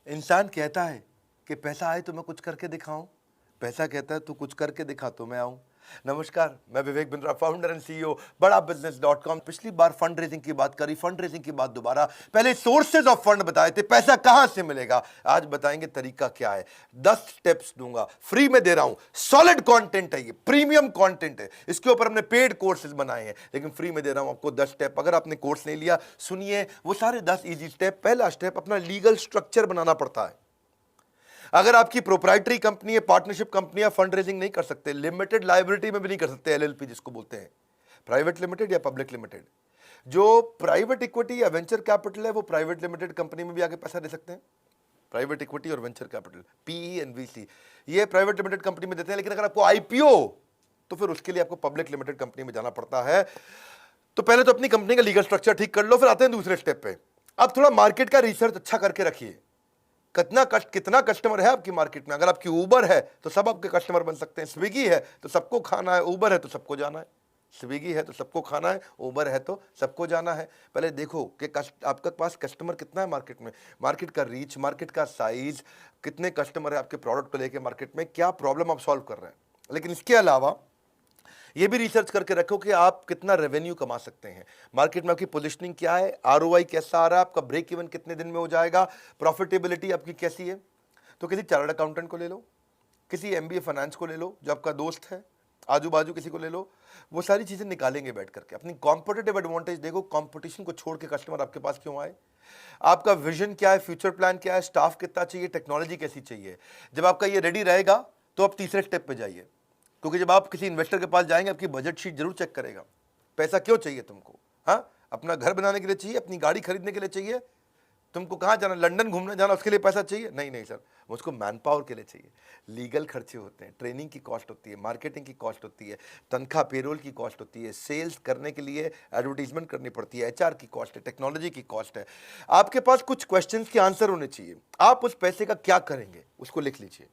इंसान कहता है कि पैसा आए तो मैं कुछ करके दिखाऊं, पैसा कहता है तू कुछ करके दिखा तो मैं आऊं। नमस्कार, मैं Vivek Bindra, founder and CEO बड़ा बिजनेस.com। पिछली बार फंड रेजिंग की बात करी, फंड रेजिंग की बात दोबारा। पहले सोर्सेज ऑफ फंड बताए थे, पैसा कहां से मिलेगा। आज बताएंगे तरीका क्या है। 10 स्टेप्स दूंगा, फ्री में दे रहा हूं। सॉलिड कंटेंट है, ये प्रीमियम कंटेंट है। इसके ऊपर हमने पेड कोर्सेज बनाए हैं, लेकिन फ्री में दे रहा हूं आपको 10 स्टेप। अगर आपने कोर्स नहीं लिया, सुनिए वो सारे 10 इजी स्टेप। पहला स्टेप, अपना लीगल स्ट्रक्चर बनाना पड़ता है। अगर आपकी प्रोप्राइटरी कंपनी है, पार्टनरशिप कंपनी है, फंड रेजिंग नहीं कर सकते, लिमिटेड लायबिलिटी में भी नहीं कर सकते, एलएलपी जिसको बोलते हैं, प्राइवेट लिमिटेड या पब्लिक लिमिटेड। जो प्राइवेट इक्विटी या वेंचर कैपिटल है, वो प्राइवेट लिमिटेड कंपनी में भी आगे पैसा दे सकते हैं। प्राइवेट इक्विटी और venture capital, PE and VC, ये प्राइवेट लिमिटेड कंपनी में देते हैं। लेकिन अगर आपको आईपीओ, तो फिर उसके लिए आपको पब्लिक लिमिटेड कंपनी में जाना पड़ता है। तो पहले तो अपनी कंपनी का लीगल स्ट्रक्चर ठीक कर लो, फिर आते हैं दूसरे स्टेप पे। अब थोड़ा मार्केट का रिसर्च अच्छा करके रखिए। कितना कस्टमर है आपकी मार्केट में। अगर आपकी उबर है तो सब आपके कस्टमर बन सकते हैं, स्विगी है तो सबको खाना है, उबर है तो सबको जाना है। स्विगी है तो सबको खाना है, उबर है तो सबको जाना है। पहले देखो कि आपके पास कस्टमर कितना है मार्केट में, मार्केट का रीच, मार्केट का साइज, कितने कस्टमर है आपके प्रोडक्ट को लेकर मार्केट में, क्या प्रॉब्लम आप सॉल्व कर रहे हैं। लेकिन इसके अलावा ये भी रिसर्च करके रखो कि आप कितना रेवेन्यू कमा सकते हैं, मार्केट में आपकी पोजीशनिंग क्या है, आरओआई कैसा आ रहा है, आपका ब्रेक इवन कितने दिन में हो जाएगा, प्रॉफिटेबिलिटी आपकी कैसी है। तो किसी चार्टर्ड अकाउंटेंट को ले लो, किसी एमबीए फाइनेंस को ले लो जो आपका दोस्त है, आजू बाजू किसी को ले लो, वो सारी चीजें निकालेंगे बैठ करके। अपनी कॉम्पिटिटिव एडवांटेज देखो, कंपटीशन को छोड़ के कस्टमर आपके पास क्यों आए, आपका विजन क्या है, फ्यूचर प्लान क्या है, स्टाफ कितना चाहिए, टेक्नोलॉजी कैसी चाहिए। जब आपका ये रेडी रहेगा तो आप तीसरे स्टेप पे जाइए। क्योंकि जब आप किसी इन्वेस्टर के पास जाएंगे, आपकी बजट शीट जरूर चेक करेगा। पैसा क्यों चाहिए तुमको, हाँ, अपना घर बनाने के लिए चाहिए, अपनी गाड़ी खरीदने के लिए चाहिए, तुमको कहाँ जाना, लंदन घूमने जाना, उसके लिए पैसा चाहिए, नहीं नहीं सर, मुझको मैन पावर के लिए चाहिए। लीगल खर्चे होते हैं, ट्रेनिंग की कॉस्ट होती है, मार्केटिंग की कॉस्ट होती है, तनख्वाह पेरोल की कॉस्ट होती है, सेल्स करने के लिए एडवर्टीजमेंट करनी पड़ती है, एचआर की कॉस्ट है, टेक्नोलॉजी की कॉस्ट है। आपके पास कुछ क्वेश्चंस के आंसर होने चाहिए। आप उस पैसे का क्या करेंगे उसको लिख लीजिए।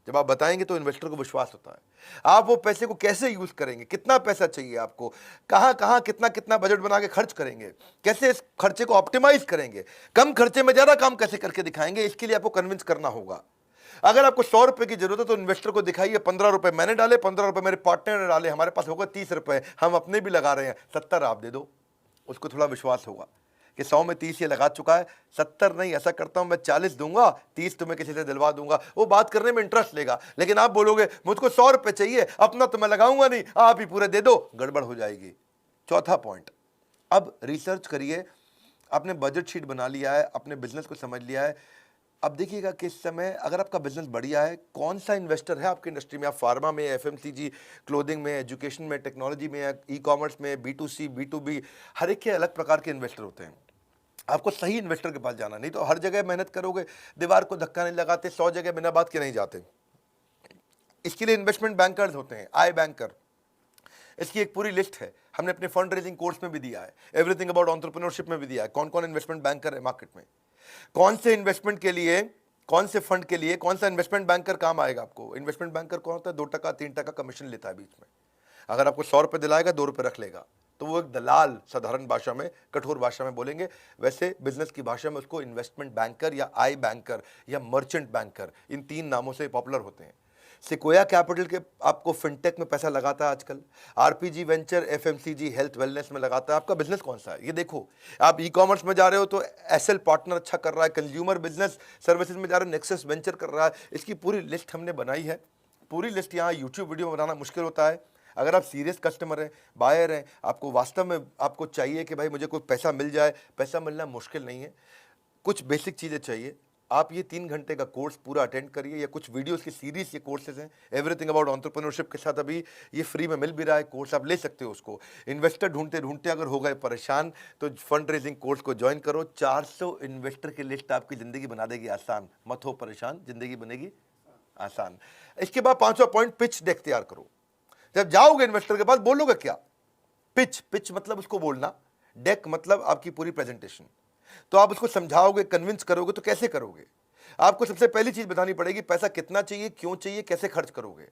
जब आप बताएंगे तो इन्वेस्टर को विश्वास होता है। आप वो पैसे को कैसे यूज करेंगे, कितना पैसा चाहिए आपको, कहां कहां कितना कितना बजट बना के खर्च करेंगे, कैसे इस खर्चे को ऑप्टिमाइज करेंगे, कम खर्चे में ज्यादा काम कैसे करके दिखाएंगे, इसके लिए आपको कन्विंस करना होगा। अगर आपको 100 रुपए की जरूरत है तो इन्वेस्टर को दिखाइए 15 रुपए मैंने डाले, 15 रुपए मेरे पार्टनर ने डाले, हमारे पास होगा 30 रुपए, हम अपने भी लगा रहे हैं, 70 आप दे दो। उसको थोड़ा विश्वास होगा कि 100 में 30 ये लगा चुका है, 70 नहीं, ऐसा करता हूं मैं 40 दूंगा, 30 तुम्हें किसी से दिलवा दूंगा। वो बात करने में इंटरेस्ट लेगा। लेकिन आप बोलोगे मुझको 100 रुपए चाहिए, अपना तो मैं लगाऊंगा नहीं, आप ही पूरे दे दो, गड़बड़ हो जाएगी। चौथा पॉइंट, अब रिसर्च करिए। आपने बजट शीट बना लिया है, अपने बिजनेस को समझ लिया है। अब देखिएगा कि इस समय अगर आपका बिजनेस बढ़िया है, कौन सा इन्वेस्टर है आपकी इंडस्ट्री में, आप फार्मा में, एफएमसीजी, क्लोथिंग में, एजुकेशन में, टेक्नोलॉजी में, ई कॉमर्स में, B2C, B2B, हर एक के अलग प्रकार के इन्वेस्टर होते हैं। आपको सही इन्वेस्टर के पास जाना, नहीं तो हर जगह मेहनत करोगे, दीवार को धक्का नहीं लगाते, 100 जगह बिना बात के नहीं जाते। इसके लिए इन्वेस्टमेंट बैंकर्स होते हैं, आई बैंकर। इसकी एक पूरी लिस्ट है, हमने अपने फंड रेजिंग कोर्स में भी दिया है, एवरीथिंग अबाउट एंटरप्रेन्योरशिप में भी दिया है, कौन कौन इन्वेस्टमेंट बैंकर है मार्केट में, कौन से इन्वेस्टमेंट के लिए, कौन से फंड के लिए कौन सा इन्वेस्टमेंट बैंकर काम आएगा आपको। इन्वेस्टमेंट बैंकर कौन होता है, 2% 3% कमीशन लेता है बीच में। अगर आपको 100 रुपए दिलाएगा, 2 रुपए रख लेगा, तो वो एक दलाल, साधारण भाषा में, कठोर भाषा में बोलेंगे। वैसे बिजनेस की भाषा में उसको इन्वेस्टमेंट बैंकर या आई बैंकर या मर्चेंट बैंकर, इन 3 नामों से पॉपुलर होते हैं। सिकोया कैपिटल के आपको फिनटेक में पैसा लगाता है आजकल, RPG venture, FMCG, health wellness में लगाता है। आपका बिजनेस कौन सा है ये देखो। आप ई कॉमर्स में जा रहे हो तो एसएल पार्टनर अच्छा कर रहा है, कंज्यूमर बिजनेस सर्विसेज में जा रहे हो नेक्सस वेंचर कर रहा है। इसकी पूरी लिस्ट हमने बनाई है। पूरी लिस्ट यहाँ यूट्यूब वीडियो बनाना मुश्किल होता है। अगर आप सीरियस कस्टमर हैं, बायर हैं, आपको वास्तव में आपको चाहिए कि भाई मुझे कोई पैसा मिल जाए, पैसा मिलना मुश्किल नहीं है, कुछ बेसिक चीज़ें चाहिए। आप ये 3 घंटे का कोर्स पूरा अटेंड करिए, या कुछ वीडियोस की सीरीज, ये कोर्सेज हैं, एवरीथिंग अबाउट एंटरप्रेन्योरशिप के साथ अभी ये फ्री में मिल भी रहा है कोर्स, आप ले सकते हो उसको। इन्वेस्टर ढूंढते ढूंढते अगर हो गए परेशान तो फंड रेजिंग कोर्स को ज्वाइन करो। 400 इन्वेस्टर की लिस्ट आपकी ज़िंदगी बना देगी आसान। मत हो परेशान, ज़िंदगी बनेगी आसान। इसके बाद 5वां पॉइंट, पिच डेक तैयार करो। जब जाओगे इन्वेस्टर के पास बोलोगे क्या, पिच मतलब उसको बोलना, डेक मतलब आपकी पूरी प्रेजेंटेशन। तो आप उसको समझाओगे, कन्विंस करोगे, तो कैसे करोगे। आपको सबसे पहली चीज बतानी पड़ेगी, पैसा कितना चाहिए, क्यों चाहिए, कैसे खर्च करोगे।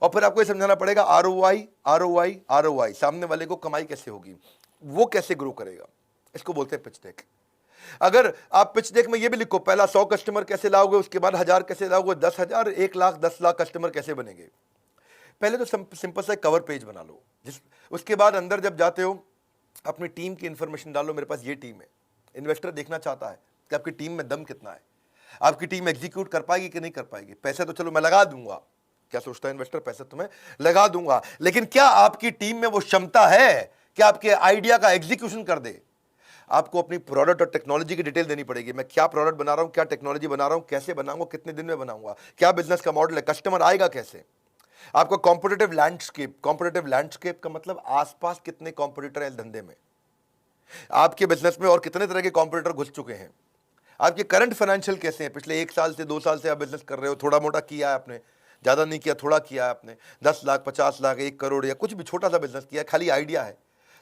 और फिर आपको ये समझाना पड़ेगा आरओआई, आरओआई, आरओआई, सामने वाले को कमाई कैसे होगी, वो कैसे ग्रो करेगा। इसको बोलते हैं पिच डेक। अगर आप पिच डेक में ये भी लिखो, पहला 100 कस्टमर कैसे लाओगे, उसके बाद 1000 कैसे लाओगे, 10,000, 1 लाख, 10 लाख कस्टमर कैसे बनेंगे। पहले तो सिंपल सा कवर पेज बना लो, उसके बाद अंदर जब जाते हो अपनी टीम की इंफॉर्मेशन डालो, मेरे पास ये टीम है। इन्वेस्टर देखना चाहता है कि आपकी टीम में दम कितना है, आपकी टीम एग्जीक्यूट कर पाएगी कि नहीं कर पाएगी। पैसे तो चलो मैं लगा दूंगा, क्या सोचता है इन्वेस्टर, पैसे तो मैं लगा दूंगा, लेकिन क्या आपकी टीम में वो क्षमता है कि आपके आइडिया का एग्जीक्यूशन कर दे। आपको अपनी प्रोडक्ट और टेक्नोलॉजी की डिटेल देनी पड़ेगी। मैं क्या प्रोडक्ट बना रहा हूं, क्या टेक्नोलॉजी बना रहा हूं, कैसे बनाऊंगा, कितने दिन में बनाऊंगा, क्या बिजनेस का मॉडल है, कस्टमर आएगा कैसे। आपका कॉम्पिटिटिव लैंडस्केप का मतलब आसपास कितने कॉम्पिटिटर है इस धंधे में, आपके बिजनेस में और कितने तरह के कॉम्पिटिटर घुस चुके हैं, आपके करंट फाइनेंशियल कैसे हैं, पिछले 1 साल से 2 साल से आप बिजनेस कर रहे हो, थोड़ा मोटा किया है आपने, ज्यादा नहीं किया, थोड़ा किया है आपने, 10 लाख, 50 लाख, 1 करोड़ या कुछ भी छोटा सा बिजनेस किया है, खाली आइडिया है।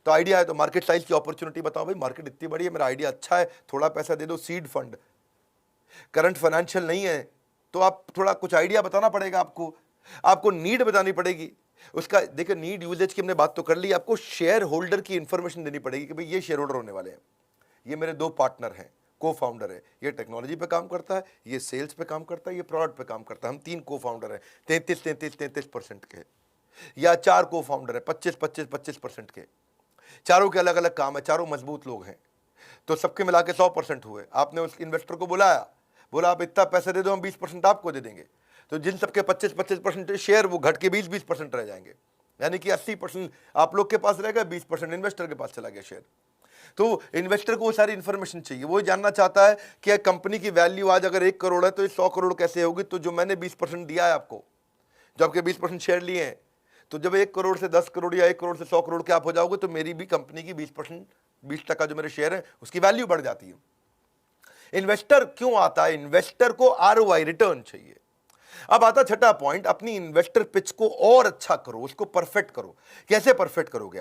तो आइडिया है तो मार्केट साइज की अपॉर्चुनिटी बताओ, भाई मार्केट इतनी बड़ी है, मेरा आइडिया अच्छा है, थोड़ा पैसा दे दो, सीड फंड। करंट फाइनेंशियल नहीं है तो आप थोड़ा कुछ आइडिया बताना पड़ेगा, आपको नीड बतानी पड़ेगी उसका। देखिए नीड यूजेज की हमने बात तो कर ली, आपको शेयर होल्डर की इंफॉर्मेशन देनी पड़ेगी कि भाई ये शेयर होल्डर होने वाले हैं, ये मेरे 2 पार्टनर हैं, को फाउंडर है, ये टेक्नोलॉजी पे काम करता है, ये सेल्स पे काम करता है, ये प्रोडक्ट पे काम करता है, हम 3 को फाउंडर हैं, 33% के, या 4 को फाउंडर है, 25% के, चारों के अलग अलग काम है, चारों मजबूत लोग हैं, तो सबके मिला के 100% हुए। आपने उस इन्वेस्टर को बुलाया, बोला आप इतना पैसे दे दो, हम 20% आपको दे देंगे, तो जिन सबके 25% शेयर वो घट के 20% रह जाएंगे, यानी कि 80% आप लोग के पास रहेगा, 20% इन्वेस्टर के पास चला गया शेयर। तो इन्वेस्टर को वो सारी इंफॉर्मेशन चाहिए, वो जानना चाहता है कि कंपनी की वैल्यू आज अगर 1 करोड़ है तो ये 100 करोड़ कैसे होगी। तो जो मैंने 20% दिया है आपको, जो आपके 20% शेयर लिए हैं, तो जब 1 करोड़ से 10 करोड़ या 1 करोड़ से 100 करोड़ के आप हो जाओगे तो मेरी भी कंपनी की 20% जो मेरे शेयर है उसकी वैल्यू बढ़ जाती है। इन्वेस्टर क्यों आता है, इन्वेस्टर को आरओआई रिटर्न चाहिए। अब आता छठा पॉइंट, अपनी इन्वेस्टर पिच को और अच्छा करो, उसको परफेक्ट करो। कैसे परफेक्ट करोगे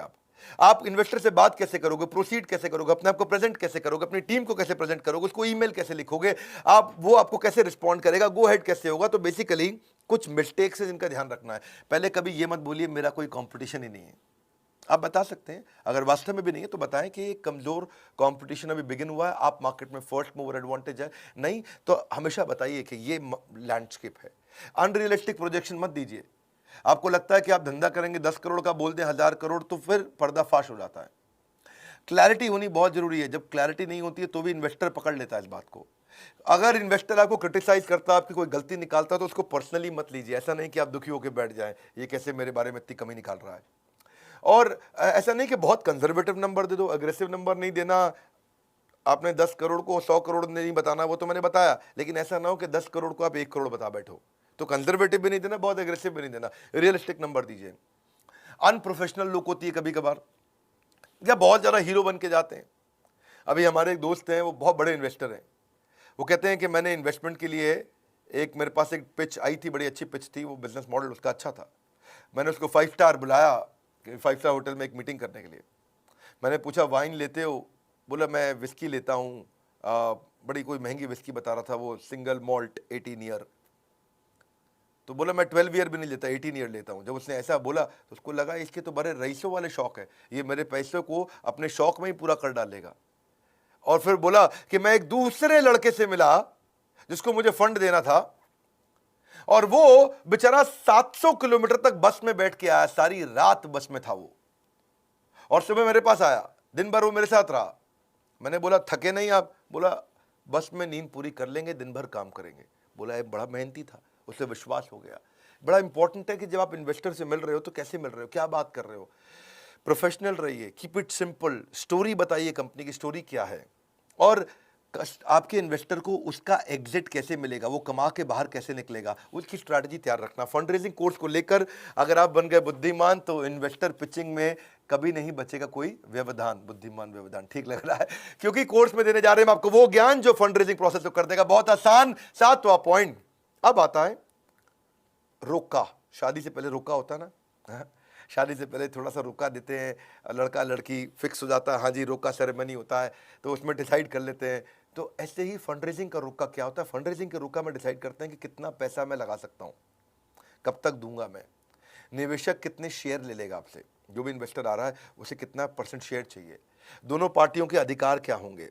आप इन्वेस्टर से बात कैसे करोगे, प्रोसीड कैसे करोगे, अपने आप को प्रेजेंट कैसे करोगे, अपनी टीम को कैसे प्रेजेंट करोगे, उसको ईमेल कैसे लिखोगे आप, वो आपको कैसे रिस्पॉन्ड करेगा, गो हेड कैसे होगा। तो बेसिकली कुछ मिस्टेक्स है जिनका ध्यान रखना है। पहले कभी ये मत बोलिए मेरा कोई कंपटीशन ही नहीं है, आप बता सकते हैं अगर वास्तव में भी नहीं है तो बताएं कि एक कमजोर कंपटीशन अभी बिगिन हुआ है, आप मार्केट में फर्स्ट मूवर एडवांटेज है, नहीं तो हमेशा बताइए कि ये लैंडस्केप है। अनरियलिस्टिक प्रोजेक्शन मत दीजिए। आपको लगता है कि आप धंधा करेंगे 10 करोड़ का, बोल दें 1000 करोड़, तो फिर पर्दाफाश हो जाता है। क्लैरिटी होनी बहुत जरूरी है, जब क्लैरिटी नहीं होती है तो भी इन्वेस्टर पकड़ लेता है इस बात को। अगर इन्वेस्टर आपको क्रिटिसाइज करता है, आपकी कोई गलती निकालता है तो उसको पर्सनली मत लीजिए। ऐसा नहीं कि आप दुखी होकर बैठ जाएं, ये कैसे मेरे बारे में इतनी कमी निकाल रहा है। और ऐसा नहीं कि बहुत कंजर्वेटिव नंबर दे दो, अग्रेसिव नंबर नहीं देना। आपने 10 करोड़ को 100 करोड़ नहीं बताना, वो तो मैंने बताया, लेकिन ऐसा ना हो कि 10 करोड़ को आप 1 करोड़ बता बैठो। तो कंजर्वेटिव भी नहीं देना, बहुत एग्रेसिव भी नहीं देना, रियलिस्टिक नंबर दीजिए। अनप्रोफेशनल लोग होती है कभी कभार, या बहुत ज़्यादा हीरो बन के जाते हैं। अभी हमारे एक दोस्त हैं, वो बहुत बड़े इन्वेस्टर हैं, वो कहते हैं कि मैंने इन्वेस्टमेंट के लिए एक, मेरे पास एक पिच आई थी, बड़ी अच्छी पिच थी, वो बिजनेस मॉडल उसका अच्छा था। मैंने उसको 5 स्टार बुलाया, 5 स्टार होटल में एक मीटिंग करने के लिए। मैंने पूछा वाइन लेते हो, बोला मैं विस्की लेता हूँ, बड़ी कोई महंगी विस्की बता रहा था वो, सिंगल मॉल्ट 18 ईयर। तो बोला मैं 12 ईयर भी नहीं लेता, 18 ईयर लेता हूँ। जब उसने ऐसा बोला तो उसको लगा इसके तो बड़े रईसों वाले शौक है, ये मेरे पैसों को अपने शौक में ही पूरा कर डालेगा। और फिर बोला कि मैं एक दूसरे लड़के से मिला जिसको मुझे फंड देना था, और वो बेचारा 700 किलोमीटर तक बस में बैठ के आया, सारी रात बस में था वो, और सुबह मेरे पास आया, दिन भर वो मेरे साथ रहा। मैंने बोला थके नहीं आप, बोला बस में नींद पूरी कर लेंगे, दिन भर काम करेंगे। बोला ये बड़ा मेहनती था, उसे विश्वास हो गया। बड़ा इंपॉर्टेंट है कि जब आप इन्वेस्टर से मिल रहे हो तो कैसे मिल रहे हो, क्या बात कर रहे हो, प्रोफेशनल रहिए, कीप इट सिंपल, स्टोरी बताइए कंपनी की स्टोरी क्या है, और आपके इन्वेस्टर को उसका एग्जिट कैसे मिलेगा, वो कमा के बाहर कैसे निकलेगा, उसकी स्ट्रैटेजी तैयार रखना। फंड रेजिंग कोर्स को लेकर अगर आप बन गए बुद्धिमान तो इन्वेस्टर पिचिंग में कभी नहीं बचेगा कोई व्यवधान। बुद्धिमान व्यवधान ठीक लग रहा है, क्योंकि कोर्स में देने जा रहे हैं आपको वो ज्ञान जो फंड रेजिंग प्रोसेस को कर देगा बहुत आसान। 7वां पॉइंट अब आता है रोका। शादी से पहले रोका होता है ना, शादी से पहले थोड़ा सा रोका देते हैं, लड़का लड़की फिक्स हो जाता है, हाँ जी रोका सेरेमनी होता है, तो उसमें डिसाइड कर लेते हैं। तो ऐसे ही फंड रेजिंग का रोका क्या होता है, फंड रेजिंग के रोका में डिसाइड करते हैं कि कितना पैसा मैं लगा सकता हूँ, कब तक दूंगा मैं, निवेशक कितने शेयर ले लेगा आपसे, जो भी इन्वेस्टर आ रहा है उसे कितना % शेयर चाहिए, दोनों पार्टियों के अधिकार क्या होंगे,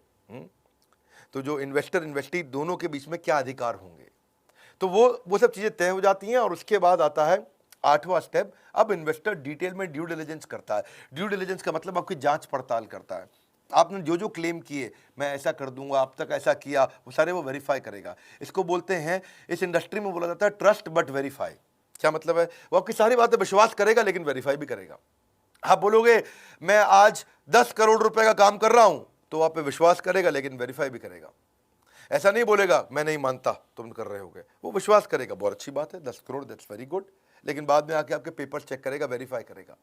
तो जो इन्वेस्टर इन्वेस्टी दोनों के बीच में क्या अधिकार होंगे, तो वो सब चीज़ें तय हो जाती हैं। और उसके बाद आता है 8वां स्टेप। अब इन्वेस्टर डिटेल में ड्यू डिलिजेंस करता है। ड्यू डिलिजेंस का मतलब आपकी जांच पड़ताल करता है। आपने जो जो क्लेम किए, मैं ऐसा कर दूंगा, आप तक ऐसा किया, वो सारे वो वेरीफाई करेगा। इसको बोलते हैं, इस इंडस्ट्री में बोला जाता है ट्रस्ट बट वेरीफाई। क्या मतलब है? वो आपकी सारी बातें विश्वास करेगा लेकिन वेरीफाई भी करेगा। आप बोलोगे मैं आज 10 करोड़ रुपए का काम कर रहा हूं, तो आप पे विश्वास करेगा लेकिन वेरीफाई भी करेगा। ऐसा नहीं बोलेगा मैं नहीं मानता तुम कर रहे होगे, वो विश्वास करेगा, बहुत अच्छी बात है, 10 करोड़ दैट्स वेरी गुड, लेकिन बाद में आके आपके पेपर चेक करेगा, वेरीफाई करेगा।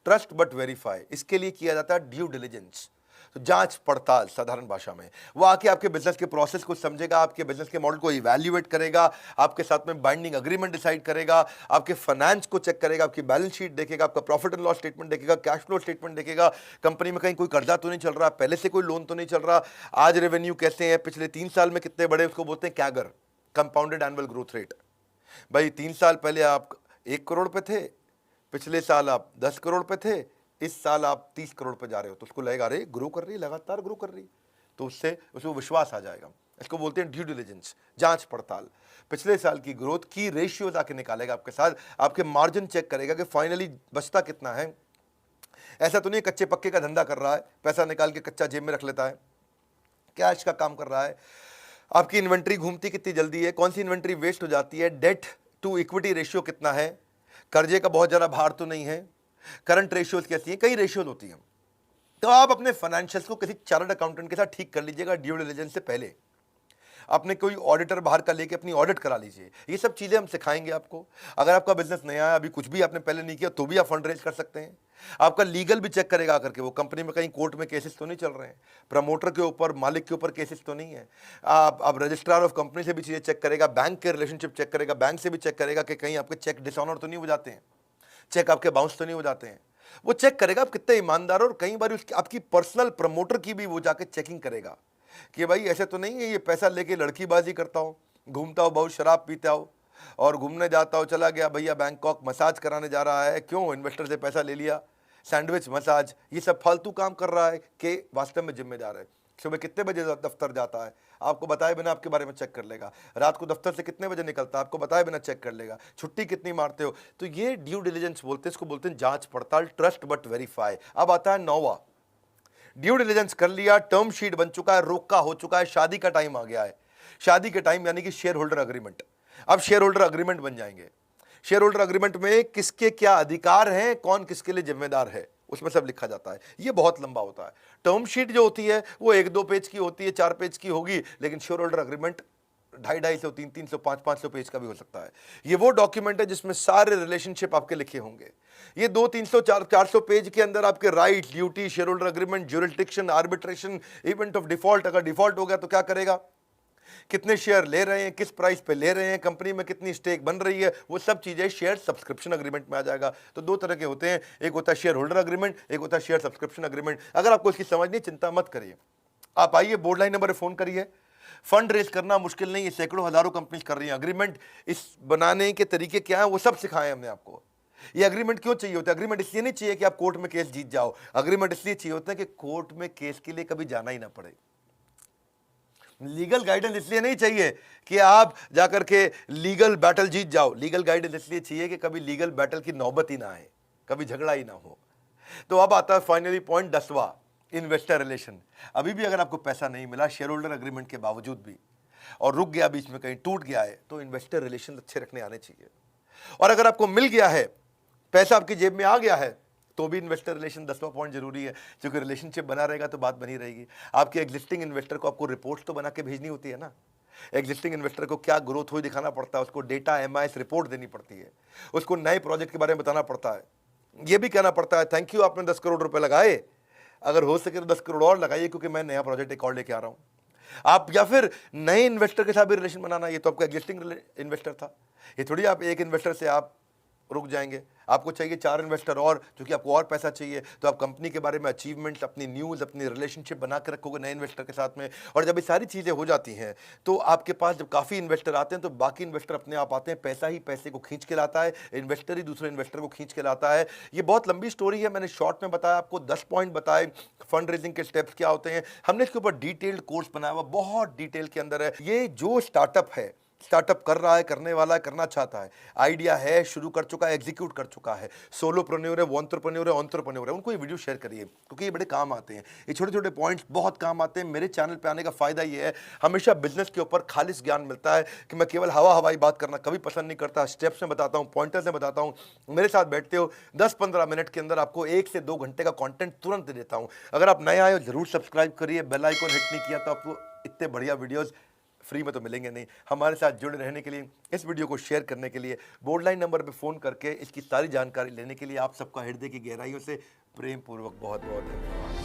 ट्रस्ट बट वेरीफाई, इसके लिए किया जाता है ड्यू डिलिजेंस, तो जांच पड़ताल साधारण भाषा में। वो आके आपके बिजनेस के प्रोसेस को समझेगा, आपके बिजनेस के मॉडल को इवैल्यूएट करेगा, आपके साथ में बाइंडिंग अग्रीमेंट डिसाइड करेगा, आपके फाइनेंस को चेक करेगा, आपकी बैलेंस शीट देखेगा, आपका प्रॉफिट एंड लॉस स्टेटमेंट देखेगा, कैश फ्लो स्टेटमेंट देखेगा, कंपनी में कहीं कोई कर्जा तो नहीं चल रहा, पहले से कोई लोन तो नहीं चल रहा, आज रेवेन्यू कैसे है, पिछले 3 साल में कितने बड़े, उसको बोलते हैं CAGR, compounded annual growth rate. भाई 3 साल पहले आप 1 करोड़ पे थे, पिछले साल आप 10 करोड़ पे थे, इस साल आप 30 करोड़ पे जा रहे हो, तो उसको लगेगा अरे ग्रो कर रही है, लगातार ग्रो कर रही है, तो उससे उसको विश्वास आ जाएगा। इसको बोलते हैं ड्यू डिलिजेंस, जांच पड़ताल। पिछले साल की ग्रोथ की रेशियोज आके निकालेगा आपके साथ, आपके मार्जिन चेक करेगा कि फाइनली बचता कितना है। ऐसा तो नहीं कच्चे पक्के का धंधा कर रहा है, पैसा निकाल के कच्चा जेब में रख लेता है, कैश का काम कर रहा है। आपकी इन्वेंट्री घूमती कितनी जल्दी है, कौन सी इन्वेंट्री वेस्ट हो जाती है, डेट टू इक्विटी रेशियो कितना है, कर्जे का बहुत ज़्यादा भार तो नहीं है, करंट रेशियोज कैसी हैं, कई रेशियोज होती हैं। तो आप अपने फाइनेंशियल्स को किसी चार्टर्ड अकाउंटेंट के साथ ठीक कर लीजिएगा ड्यू डिलिजेंस से पहले। अपने कोई ऑडिटर बाहर का लेके अपनी ऑडिट करा लीजिए। ये सब चीज़ें हम सिखाएंगे आपको। अगर आपका बिजनेस नया है, अभी कुछ भी आपने पहले नहीं किया, तो भी आप फंड रेज कर सकते हैं। आपका लीगल भी चेक करेगा आकर के, वो कंपनी में कहीं कोर्ट में केसेस तो नहीं चल रहे हैं, प्रमोटर के ऊपर, मालिक के ऊपर केसेस तो नहीं है। आप रजिस्ट्रार ऑफ कंपनी से भी चीज़ें चेक करेगा, बैंक के रिलेशनशिप चेक करेगा, बैंक से भी चेक करेगा कि कहीं आपके चेक डिसऑनर तो नहीं हो जाते हैं, चेक आपके बाउंस तो नहीं हो जाते हैं। वो चेक करेगा आप कितने ईमानदार हो, और कई बार उसकी आपकी पर्सनल प्रमोटर की भी वो जाके चेकिंग करेगा कि भाई ऐसे तो नहीं है ये पैसा लेके लड़कीबाजी करता हो, घूमता हो, बहुत शराब पीता हो और घूमने जाता हो, चला गया भैया बैंकॉक मसाज कराने जा रहा है, क्यों, इन्वेस्टर से पैसा ले लिया, सैंडविच मसाज, ये सब फालतू काम कर रहा है कि वास्तव में जिम्मेदार है। सुबह कितने बजे दफ्तर जाता है, आपको बताए बिना आपके बारे में चेक कर लेगा। रात को दफ्तर से कितने बजे निकलता है, आपको बताए बिना चेक कर लेगा। छुट्टी कितनी मारते हो, तो ये ड्यू डिलिजेंस बोलते हैं, इसको बोलते हैं जांच पड़ताल, ट्रस्ट बट वेरीफाई। अब आता है 9वां, ड्यू डिलिजेंस कर लिया, टर्म शीट बन चुका है, रोका हो चुका है, शादी का टाइम आ गया है। शादी के टाइम यानी कि शेयर होल्डर अग्रीमेंट। अब शेयर होल्डर अग्रीमेंट बन जाएंगे। शेयर होल्डर अग्रीमेंट में किसके क्या अधिकार हैं, कौन किसके लिए जिम्मेदार है, उसमें सब लिखा जाता है। ये बहुत लंबा होता है। टर्म शीट जो होती है वो 1-2 पेज की होती है, 4 पेज की होगी, लेकिन शेयर होल्डर अग्रीमेंट 250-250, 300-300, 500-500 पेज का भी हो सकता है। ये वो डॉक्यूमेंट है जिसमें सारे रिलेशनशिप आपके लिखे होंगे। ये 200-300, 400 पेज के अंदर आपके right, duty, share holder agreement, jurisdiction, arbitration, event of default, अगर डिफॉल्ट हो गया तो क्या करेगा, कितने शेयर ले रहे हैं, किस प्राइस पे ले रहे हैं, कंपनी में कितनी स्टेक बन रही है, वो सब चीजें शेयर सब्सक्रिप्शन अग्रीमेंट में आ जाएगा। तो 2 तरह के होते हैं, एक होता है शेयर होल्डर अग्रीमेंट, एक होता है शेयर सब्सक्रिप्शन अग्रीमेंट। अगर आपको इसकी समझ नहीं, चिंता मत करिए, आप आइए, बोर्ड लाइन नंबर पर फोन करिए। फंड रेज करना मुश्किल नहीं है, सैकड़ों हजारों कंपनीज कर रही हैं। अग्रीमेंट इस बनाने के तरीके क्या है वो सब सिखाए हमने आपको। ये अग्रीमेंट क्यों चाहिए होता है? अग्रीमेंट इसलिए नहीं चाहिए कि आप कोर्ट में केस जीत जाओ, अग्रीमेंट इसलिए चाहिए होता है कि कोर्ट में केस के लिए कभी जाना ही ना पड़े। लीगल गाइडेंस इसलिए नहीं चाहिए कि आप जाकर के लीगल बैटल जीत जाओ, लीगल गाइडेंस इसलिए चाहिए कि कभी लीगल बैटल की नौबत ही ना आए, कभी झगड़ा ही ना हो। तो अब आता है फाइनली पॉइंट 10वां, इन्वेस्टर रिलेशन। अभी भी अगर आपको पैसा नहीं मिला शेयर होल्डर अग्रीमेंट के बावजूद भी, और रुक गया बीच में, कहीं टूट गया है, तो इन्वेस्टर रिलेशन अच्छे रखने आने चाहिए। और अगर आपको मिल गया है, पैसा आपकी जेब में आ गया है, तो भी इन्वेस्टर रिलेशन 10वां पॉइंट जरूरी है, क्योंकि रिलेशनशिप बना रहेगा तो बात बनी रहेगी। आपके एग्जिस्टिंग इन्वेस्टर को आपको रिपोर्ट्स तो बना के भेजनी होती है ना। एग्जिस्टिंग इन्वेस्टर को क्या ग्रोथ हुई दिखाना पड़ता है, उसको डेटा MIS रिपोर्ट देनी पड़ती है, उसको नए प्रोजेक्ट के बारे में बताना पड़ता है, ये भी कहना पड़ता है थैंक यू आपने 10 करोड़ रुपए लगाए, अगर हो सके तो 10 करोड़ और लगाइए क्योंकि मैं नया प्रोजेक्ट एक और लेके आ रहा हूँ। आप या फिर नए इन्वेस्टर के साथ भी रिलेशन बनाना, ये तो आपका एग्जिस्टिंग इन्वेस्टर था। ये थोड़ी आप एक इन्वेस्टर से आप रुक जाएंगे। आपको चाहिए 4 इन्वेस्टर और, क्योंकि आपको और पैसा चाहिए, तो आप कंपनी के बारे में अचीवमेंट्स, अपनी न्यूज़, अपनी रिलेशनशिप बना के रखोगे नए इन्वेस्टर के साथ में। और जब ये सारी चीज़ें हो जाती हैं तो आपके पास जब काफ़ी इन्वेस्टर आते हैं तो बाकी इन्वेस्टर अपने आप आते हैं। पैसा ही पैसे को खींच के लाता है, इन्वेस्टर ही दूसरे इन्वेस्टर को खींच के लाता है। ये बहुत लंबी स्टोरी है, मैंने शॉर्ट में बताया आपको, 10 पॉइंट बताए फंड रेजिंग के स्टेप्स क्या होते हैं। हमने इसके ऊपर डिटेल्ड कोर्स बनाया हुआ, बहुत डिटेल के अंदर है। ये जो स्टार्टअप है, स्टार्टअप कर रहा है, करने वाला है, करना चाहता है, आइडिया है, शुरू कर चुका है, एग्जीक्यूट कर चुका है, सोलोप्रेन्योर है, वो एंटरप्रेन्योर है, उनको ये वीडियो शेयर करिए, क्योंकि ये बड़े काम आते हैं। ये छोटे छोटे पॉइंट्स बहुत काम आते हैं। मेरे चैनल पे आने का फायदा ये है, हमेशा बिजनेस के ऊपर खालिस ज्ञान मिलता है कि मैं केवल हवाई बात करना कभी पसंद नहीं करता। स्टेप्स में बताता हूँ, पॉइंटर्स में बताता हूँ। मेरे साथ बैठते हो, 10-15 मिनट के अंदर आपको 1 से 2 घंटे का कंटेंट तुरंत दे देता हूँ। अगर आप नए आए हो जरूर सब्सक्राइब करिए, बेल आइकन हिट नहीं किया तो आपको इतने बढ़िया वीडियोस फ्री में तो मिलेंगे नहीं। हमारे साथ जुड़े रहने के लिए, इस वीडियो को शेयर करने के लिए, बोर्ड लाइन नंबर पे फ़ोन करके इसकी सारी जानकारी लेने के लिए आप सबका हृदय की गहराइयों से प्रेम पूर्वक बहुत बहुत धन्यवाद।